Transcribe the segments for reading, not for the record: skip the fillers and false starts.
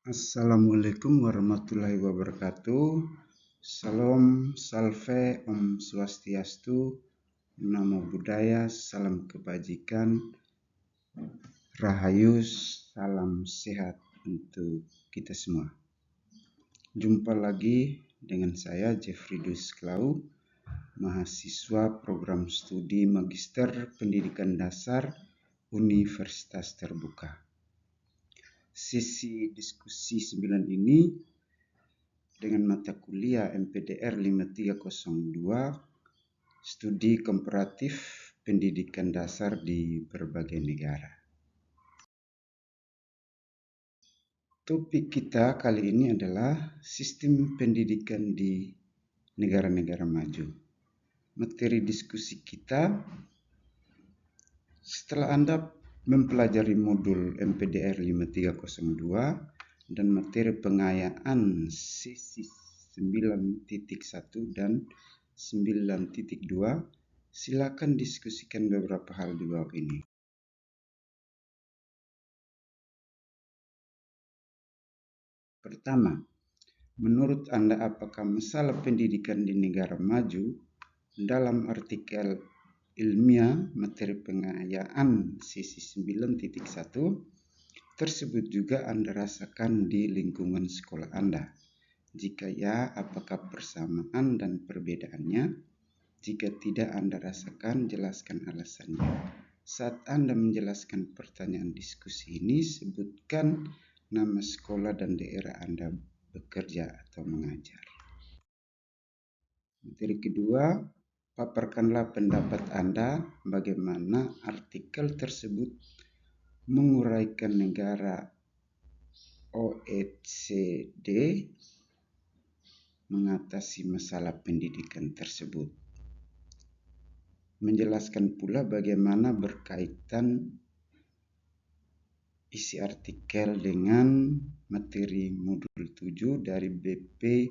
Assalamualaikum warahmatullahi wabarakatuh. Salam, salve, Om Swastiastu, Namo Buddhaya, salam kebajikan, Rahayu, salam sehat untuk kita semua. Jumpa lagi dengan saya Jeffrey Dusklau, mahasiswa program studi Magister Pendidikan Dasar Universitas Terbuka. Sesi diskusi 9 ini dengan mata kuliah MPDR 5302, Studi Komparatif Pendidikan Dasar di Berbagai Negara. Topik kita kali ini adalah sistem pendidikan di negara-negara maju. Materi diskusi kita, setelah Anda mempelajari modul MPDR 5302 dan materi pengayaan sesi 9.1 dan 9.2, silakan diskusikan beberapa hal di bawah ini. Pertama, menurut Anda apakah masalah pendidikan di negara maju dalam artikel ilmiah materi pengayaan sesi 9.1 tersebut juga Anda rasakan di lingkungan sekolah Anda? Jika ya, apakah persamaan dan perbedaannya? Jika tidak Anda rasakan, jelaskan alasannya. Saat Anda menjelaskan pertanyaan diskusi ini, sebutkan nama sekolah dan daerah Anda bekerja atau mengajar. Materi kedua, paparkanlah pendapat Anda bagaimana artikel tersebut menguraikan negara OECD mengatasi masalah pendidikan tersebut. Menjelaskan pula bagaimana berkaitan isi artikel dengan materi modul 7 dari BP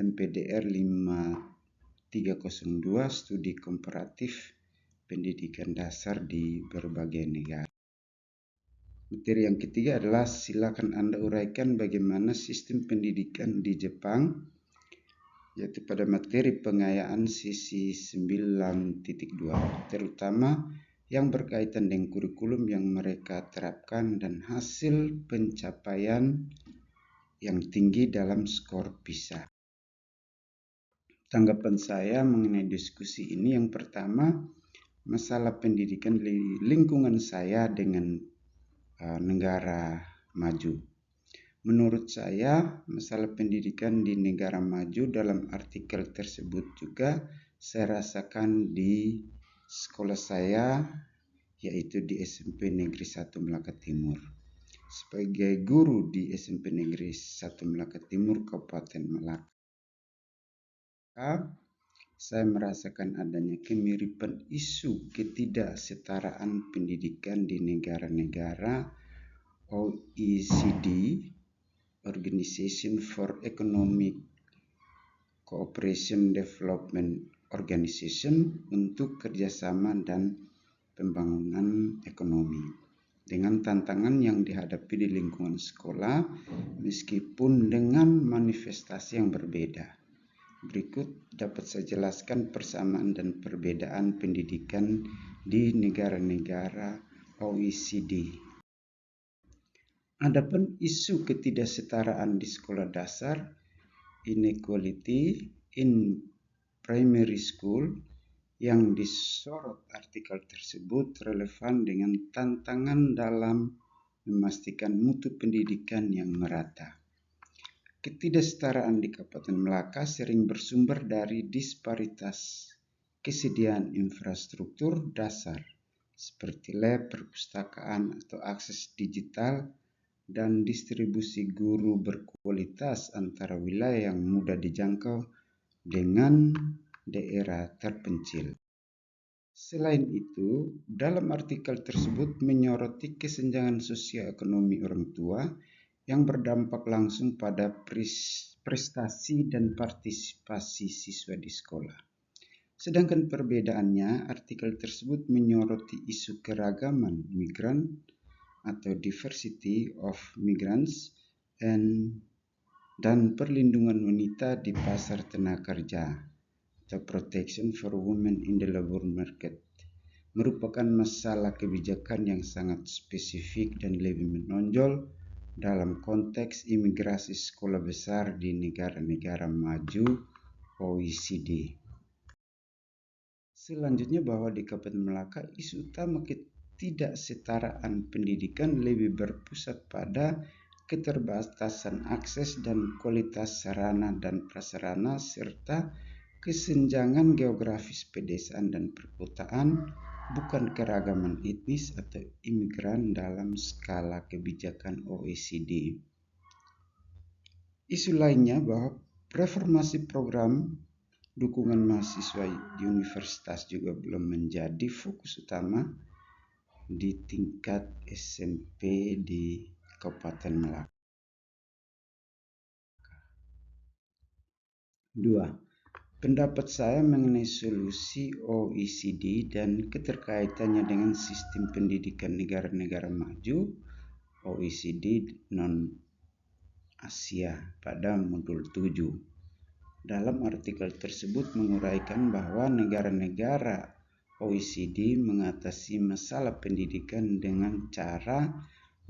MPDR 5302 Studi Komparatif Pendidikan Dasar di Berbagai Negara. Materi yang ketiga adalah silakan Anda uraikan bagaimana sistem pendidikan di Jepang, yaitu pada materi pengayaan sesi 9.2, terutama yang berkaitan dengan kurikulum yang mereka terapkan dan hasil pencapaian yang tinggi dalam skor PISA. Tanggapan saya mengenai diskusi ini, yang pertama, masalah pendidikan di lingkungan saya dengan negara maju. Menurut saya, masalah pendidikan di negara maju dalam artikel tersebut juga saya rasakan di sekolah saya, yaitu di SMP Negeri 1 Melaka Timur. Sebagai guru di SMP Negeri 1 Melaka Timur, Kabupaten Malaka, saya merasakan adanya kemiripan isu ketidaksetaraan pendidikan di negara-negara OECD, Organization for Economic Cooperation Development Organization, untuk kerjasama dan pembangunan ekonomi, dengan tantangan yang dihadapi di lingkungan sekolah meskipun dengan manifestasi yang berbeda. Berikut dapat saya jelaskan persamaan dan perbedaan pendidikan di negara-negara OECD. Adapun isu ketidaksetaraan di sekolah dasar, inequality in primary school, yang disorot artikel tersebut relevan dengan tantangan dalam memastikan mutu pendidikan yang merata. Ketidaksetaraan di Kabupaten Malaka sering bersumber dari disparitas kesediaan infrastruktur dasar seperti lab, perpustakaan, atau akses digital, dan distribusi guru berkualitas antara wilayah yang mudah dijangkau dengan daerah terpencil. Selain itu, dalam artikel tersebut menyoroti kesenjangan sosial-ekonomi orang tua yang berdampak langsung pada prestasi dan partisipasi siswa di sekolah. Sedangkan perbedaannya, artikel tersebut menyoroti isu keragaman migran atau diversity of migrants dan perlindungan wanita di pasar tenaga kerja atau Protection for Women in the Labor Market merupakan masalah kebijakan yang sangat spesifik dan lebih menonjol dalam konteks imigrasi sekolah besar di negara-negara maju OECD. Selanjutnya, bahwa di Kabupaten Melaka, isu utama ketidaksetaraan pendidikan lebih berpusat pada keterbatasan akses dan kualitas sarana dan prasarana serta kesenjangan geografis pedesaan dan perkotaan, bukan keragaman etnis atau imigran dalam skala kebijakan OECD. Isu lainnya bahwa reformasi program dukungan mahasiswa di universitas juga belum menjadi fokus utama di tingkat SMP di Kabupaten Melaka. 2. Pendapat saya mengenai solusi OECD dan keterkaitannya dengan sistem pendidikan negara-negara maju OECD non-Asia pada modul 7. Dalam artikel tersebut menguraikan bahwa negara-negara OECD mengatasi masalah pendidikan dengan cara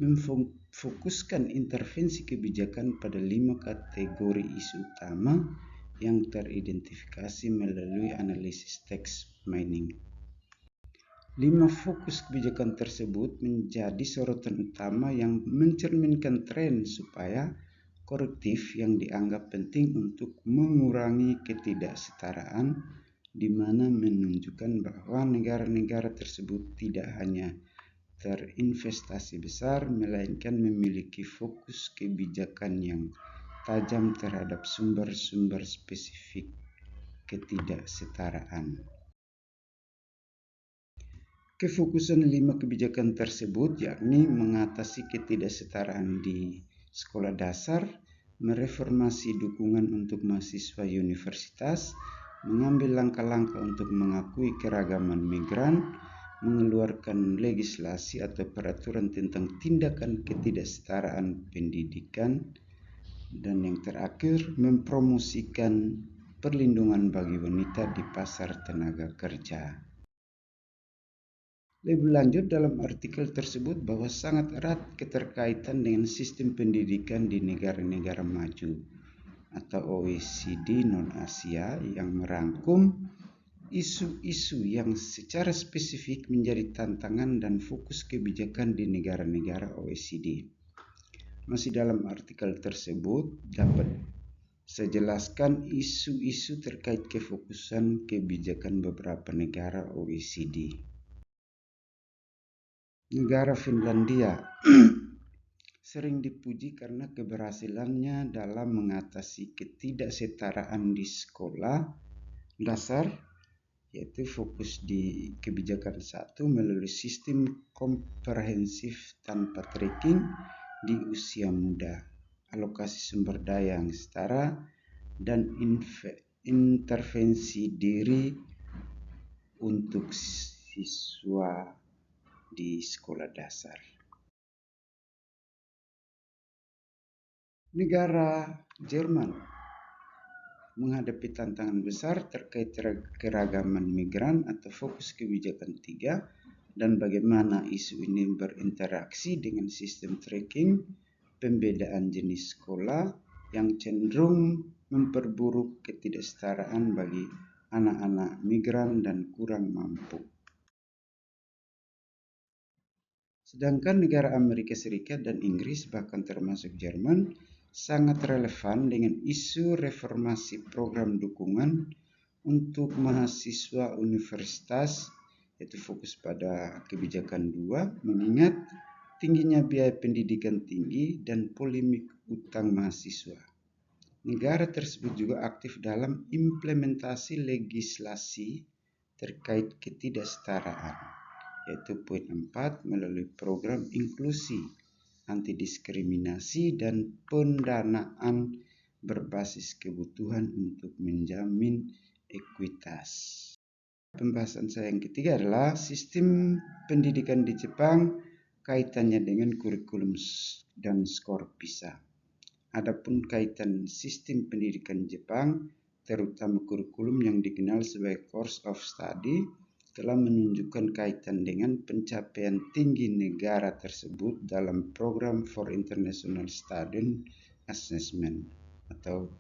memfokuskan intervensi kebijakan pada 5 kategori isu utama yang teridentifikasi melalui analisis text mining. 5 fokus kebijakan tersebut menjadi sorotan utama yang mencerminkan tren supaya korektif yang dianggap penting untuk mengurangi ketidaksetaraan, di mana menunjukkan bahwa negara-negara tersebut tidak hanya terinvestasi besar, melainkan memiliki fokus kebijakan yang tajam terhadap sumber-sumber spesifik ketidaksetaraan. Kefokusan 5 kebijakan tersebut yakni mengatasi ketidaksetaraan di sekolah dasar, mereformasi dukungan untuk mahasiswa universitas, mengambil langkah-langkah untuk mengakui keragaman migran, mengeluarkan legislasi atau peraturan tentang tindakan ketidaksetaraan pendidikan, dan yang terakhir mempromosikan perlindungan bagi wanita di pasar tenaga kerja. Lebih lanjut, dalam artikel tersebut bahwa sangat erat keterkaitan dengan sistem pendidikan di negara-negara maju atau OECD non-Asia yang merangkum isu-isu yang secara spesifik menjadi tantangan dan fokus kebijakan di negara-negara OECD. Masih dalam artikel tersebut dapat saya jelaskan isu-isu terkait kefokusan kebijakan beberapa negara OECD. Negara Finlandia sering dipuji karena keberhasilannya dalam mengatasi ketidaksetaraan di sekolah dasar, yaitu fokus di kebijakan 1 melalui sistem komprehensif tanpa tracking di usia muda, alokasi sumber daya yang setara, dan intervensi diri untuk siswa di sekolah dasar. Negara Jerman menghadapi tantangan besar terkait keragaman migran atau fokus kebijakan 3 dan bagaimana isu ini berinteraksi dengan sistem tracking pembedaan jenis sekolah yang cenderung memperburuk ketidaksetaraan bagi anak-anak migran dan kurang mampu. Sedangkan negara Amerika Serikat dan Inggris, bahkan termasuk Jerman, sangat relevan dengan isu reformasi program dukungan untuk mahasiswa universitas, yaitu fokus pada kebijakan 2, mengingat tingginya biaya pendidikan tinggi dan polemik utang mahasiswa. Negara tersebut juga aktif dalam implementasi legislasi terkait ketidaksetaraan, yaitu poin 4 melalui program inklusi, antidiskriminasi, dan pendanaan berbasis kebutuhan untuk menjamin ekuitas. Pembahasan saya yang ketiga adalah sistem pendidikan di Jepang, kaitannya dengan kurikulum dan skor PISA. Adapun kaitan sistem pendidikan Jepang, terutama kurikulum yang dikenal sebagai Course of Study, telah menunjukkan kaitan dengan pencapaian tinggi negara tersebut dalam Program for International Student Assessment atau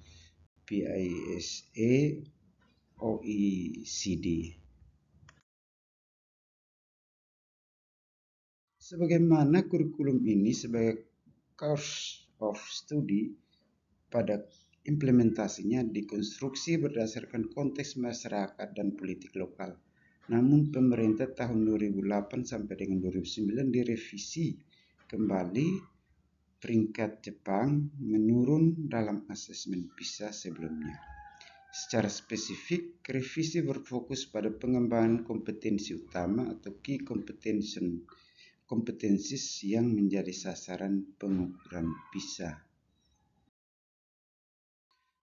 PISA OECD. Sebagaimana kurikulum ini sebagai course of study, pada implementasinya dikonstruksi berdasarkan konteks masyarakat dan politik lokal. Namun pemerintah tahun 2008 sampai dengan 2009 direvisi kembali, peringkat Jepang menurun dalam asesmen PISA sebelumnya. Secara spesifik, revisi berfokus pada pengembangan kompetensi utama atau key competencies yang menjadi sasaran pengukuran PISA.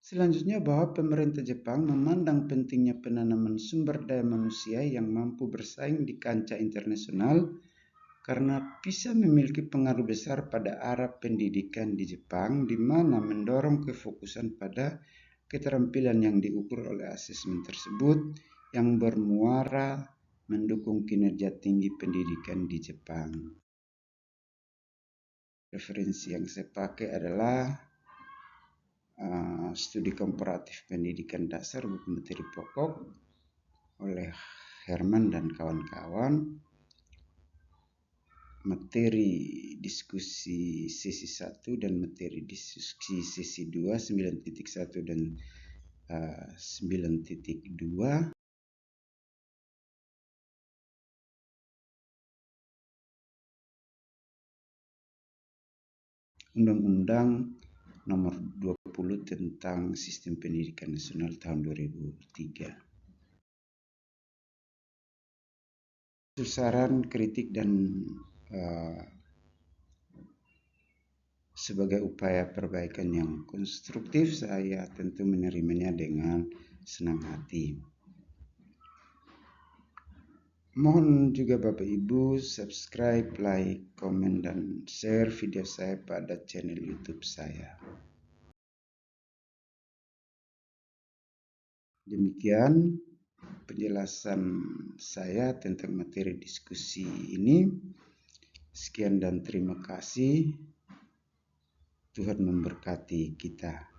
Selanjutnya, bahwa pemerintah Jepang memandang pentingnya penanaman sumber daya manusia yang mampu bersaing di kancah internasional karena PISA memiliki pengaruh besar pada arah pendidikan di Jepang, di mana mendorong kefokusan pada keterampilan yang diukur oleh asesmen tersebut yang bermuara mendukung kinerja tinggi pendidikan di Jepang. Referensi yang saya pakai adalah Studi Komparatif Pendidikan Dasar buku materi pokok oleh Herman dan kawan-kawan, materi diskusi sesi 1 dan materi diskusi sesi 2 9.1 dan 9.2. Undang-Undang Nomor 20 tentang Sistem Pendidikan Nasional tahun 2003. Saran, kritik, dan sebagai upaya perbaikan yang konstruktif, saya tentu menerimanya dengan senang hati. Mohon juga Bapak Ibu subscribe, like, komen, dan share video saya pada channel YouTube saya. Demikian penjelasan saya tentang materi diskusi ini. Sekian dan terima kasih. Tuhan memberkati kita.